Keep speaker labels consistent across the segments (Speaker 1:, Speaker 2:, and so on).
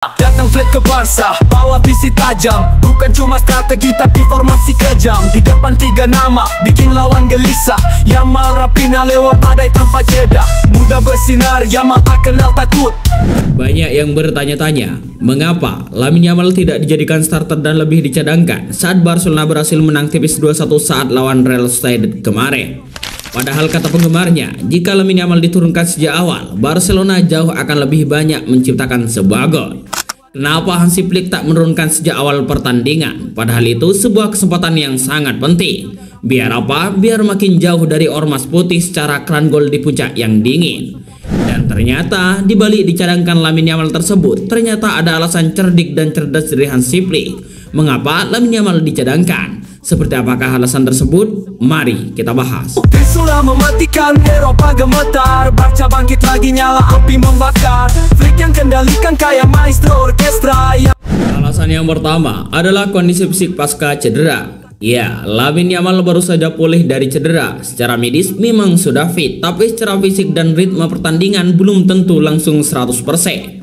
Speaker 1: Datang flat ke Barca, bawa visi tajam. Bukan cuma strategi tapi formasi kejam. Di depan 3 nama, bikin lawan gelisah. Yamal, Raphinha lewat badai tanpa jeda. Muda bersinar, Yamal tak kenal takut.
Speaker 2: Banyak yang bertanya-tanya, mengapa Lamine Yamal tidak dijadikan starter dan lebih dicadangkan saat Barcelona berhasil menang tipis 2-1 saat lawan Real Sociedad kemarin. Padahal kata penggemarnya, jika Lamine Yamal diturunkan sejak awal, Barcelona jauh akan lebih banyak menciptakan sebuah gol. Kenapa Hansi Flick tak menurunkan sejak awal pertandingan? Padahal itu sebuah kesempatan yang sangat penting. Biar apa? Biar makin jauh dari ormas putih secara keran gol di puncak yang dingin. Dan ternyata dibalik dicadangkan Lamine Yamal tersebut, ternyata ada alasan cerdik dan cerdas dari Hansi Flick. Mengapa Lamine Yamal dicadangkan? Seperti apakah alasan tersebut? Mari kita bahas.
Speaker 1: Sudah mematikan, Eropa gemetar. Barca bangkit lagi, nyala api membakar. Flick yang kendalikan kayak maestro orkestra.
Speaker 2: Alasan yang pertama adalah kondisi fisik pasca cedera. Ya, Lamine Yamal baru saja pulih dari cedera. Secara medis memang sudah fit, tapi secara fisik dan ritme pertandingan belum tentu langsung 100%.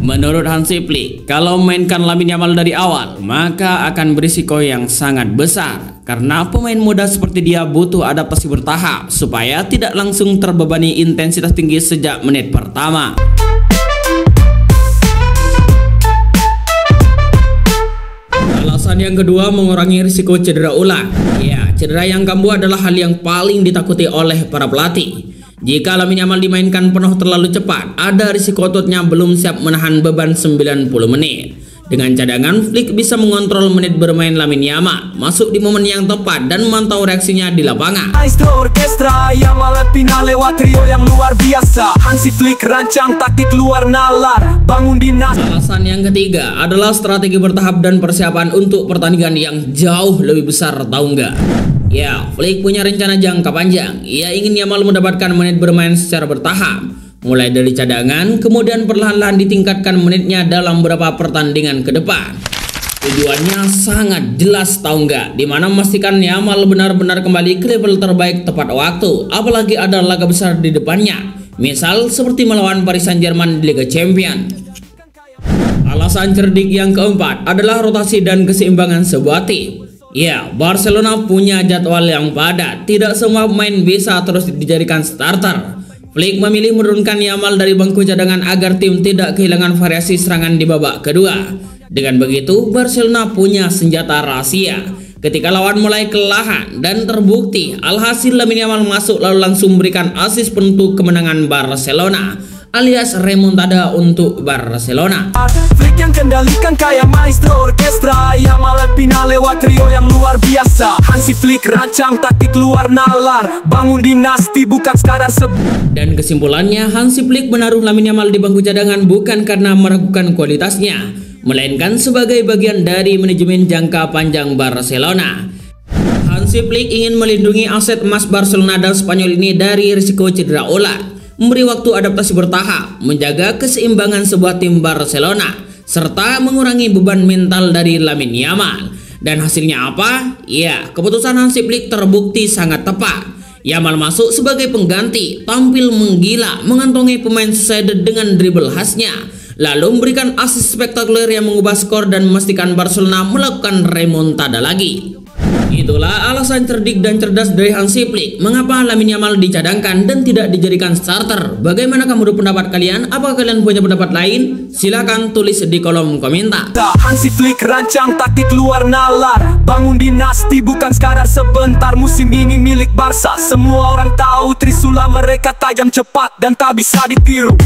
Speaker 2: Menurut Hansi Flick, kalau mainkan Lamine Yamal dari awal, maka akan berisiko yang sangat besar. Karena pemain muda seperti dia butuh adaptasi bertahap, supaya tidak langsung terbebani intensitas tinggi sejak menit pertama. Alasan yang kedua, mengurangi risiko cedera ulang. Ya, cedera yang kambuh adalah hal yang paling ditakuti oleh para pelatih. Jika Lamine Yamal dimainkan penuh terlalu cepat, ada risiko ototnya belum siap menahan beban 90 menit. Dengan cadangan, Flick bisa mengontrol menit bermain Lamine Yamal, masuk di momen yang tepat dan memantau reaksinya di lapangan.
Speaker 1: Maestro orkestra, Yamal, Raphinha lewat trio yang luar biasa. Hansi Flick rancang taktik luar nalar, bangun dinasti.
Speaker 2: Alasan yang ketiga adalah strategi bertahap dan persiapan untuk pertandingan yang jauh lebih besar, tahu nggak? Ya, Flick punya rencana jangka panjang. Ia ingin Yamal mendapatkan menit bermain secara bertahap, mulai dari cadangan, kemudian perlahan-lahan ditingkatkan menitnya dalam beberapa pertandingan ke depan. Tujuannya sangat jelas, tahu nggak? Dimana memastikan Yamal benar-benar kembali ke level terbaik tepat waktu, apalagi ada laga besar di depannya, misal seperti melawan Paris Saint-Germain di Liga Champions. Alasan cerdik yang keempat adalah rotasi dan keseimbangan sebuah tim. Ya, Barcelona punya jadwal yang padat. Tidak semua pemain bisa terus dijadikan starter. Flick memilih menurunkan Yamal dari bangku cadangan agar tim tidak kehilangan variasi serangan di babak kedua. Dengan begitu, Barcelona punya senjata rahasia. Ketika lawan mulai kelelahan dan terbukti, alhasil Lamine Yamal masuk lalu langsung memberikan assist penentu kemenangan Barcelona, alias remontada untuk Barcelona.
Speaker 1: Flick yang kendalikan kayak maestro orkestra, Yamal, Raphinha lewat trio yang luar biasa. Hansi Flick rancang taktik luar nalar, bangun dinasti bukan sekadar
Speaker 2: Dan kesimpulannya, Hansi Flick menaruh Lamine Yamal di bangku cadangan bukan karena meragukan kualitasnya, melainkan sebagai bagian dari manajemen jangka panjang Barcelona. Hansi Flick ingin melindungi aset emas Barcelona dan Spanyol ini dari risiko cedera ulang, memberi waktu adaptasi bertahap, menjaga keseimbangan sebuah tim Barcelona, serta mengurangi beban mental dari Lamine Yamal. Dan hasilnya apa? Ya, keputusan Hansi Flick terbukti sangat tepat. Yamal masuk sebagai pengganti, tampil menggila, mengantongi pemain Sociedad dengan dribble khasnya, lalu memberikan assist spektakuler yang mengubah skor dan memastikan Barcelona melakukan remontada lagi. Itulah alasan cerdik dan cerdas dari Hansi Flick mengapa Lamine Yamal dicadangkan dan tidak dijadikan starter. Bagaimana kamu pendapat kalian? Apakah kalian punya pendapat lain? Silahkan tulis di kolom komentar.
Speaker 1: Hansi Flick rancang taktik luar nalar, bangun dinasti bukan sekadar sebentar. Musim ini milik Barca, semua orang tahu trisula mereka tajam cepat dan tak bisa ditiru.